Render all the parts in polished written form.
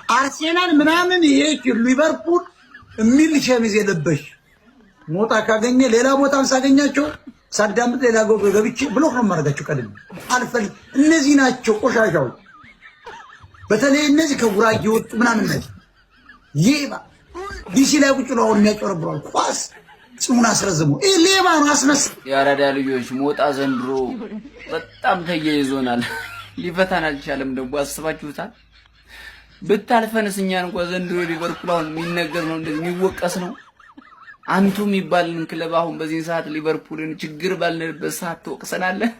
አርሴናል ምናምን ይሄ ሊቨርፑል የሚል ሸሚዝ የለበሽ ሞጣ ካገኘ ሌላ ቦታም ሳገኛቸው ሳዳምጥ ሌላ ገብቼ ብሎክ ነው ማረጋቸው። ቀድም አልፈል እነዚህ ናቸው ቆሻሻው። በተለይ እነዚህ ከጉራጌ ወጡ ምናምን ነው ይባ ዲሲ ላይ ቁጭ ነው አሁን የሚያጨረብራል ኳስ ጽሙና አስረዝሙ ሌባ ነው አስመስ ያራዳ ልጆች ሞጣ ዘንድሮ በጣም ተያይዞናል። ሊፈታን አልቻለም። ደግሞ አስባችሁታል? ብታልፈንስ እኛን እንኳን ዘንድሮ ሊቨርፑል አሁን የሚነገር ነው እንደዚህ የሚወቀስ ነው። አንቱ የሚባልን ክለብ አሁን በዚህ ሰዓት ሊቨርፑልን ችግር ባልነበረ ሰዓት ተወቅሰናለህ።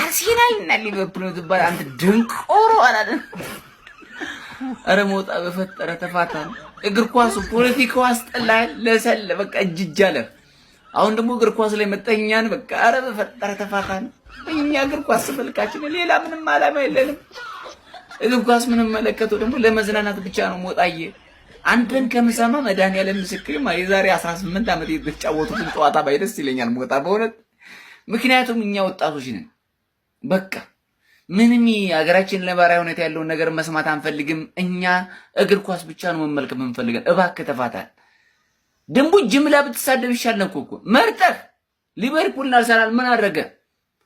አርሴናል እና ሊቨርፑል ትባል አንተ ድንቆሮ አላለ። አረ ሞጣ በፈጠረ ተፋታን። እግር ኳሱ ፖለቲካው አስጠላል ለሰለ በቃ እጅጃለ። አሁን ደግሞ እግር ኳስ ላይ መጠኛን በቃ አረ በፈጠረ ተፋታን። እኛ እግር ኳስ መልካችን ሌላ ምንም አላማ የለንም። እግር ኳስ ምንም መለከተው ደግሞ ለመዝናናት ብቻ ነው። ሞጣዬ አንተን ከምሰማ መድኃኒዓለም ምስክር የዛሬ 18 ዓመት የተጫወቱትን ጨዋታ ባይደስ ይለኛል ሞጣ በእውነት። ምክንያቱም እኛ ወጣቶች ነን። በቃ ምንም ሀገራችን ለባሪያ ሁኔታ ያለውን ነገር መስማት አንፈልግም። እኛ እግር ኳስ ብቻ ነው መመልከት የምንፈልገን። እባክህ ተፋታል። ደንቡ ጅምላ ብትሳደብ ይሻል እኮ መርጠህ ሊቨርፑልና አርሰናል ምን አደረገ?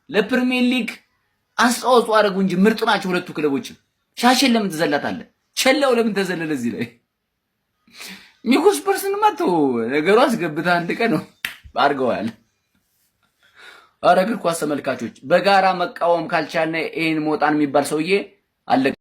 ለፕሪሚየር ሊግ አስተዋጽኦ አደረጉ እንጂ ምርጥ ናቸው ሁለቱ ክለቦች። ሻሽን ለምን ትዘላታለህ? ቸላው ለምን ተዘለለ? እዚህ ላይ ኒኮስ ፐርሰን ማቶ ነገሩ አስገብታ አንድ ቀን ነው አድርገዋል። አረ እግር ኳስ ተመልካቾች በጋራ መቃወም ካልቻልን ይሄን ሞጣን የሚባል ሰውዬ አለቀ።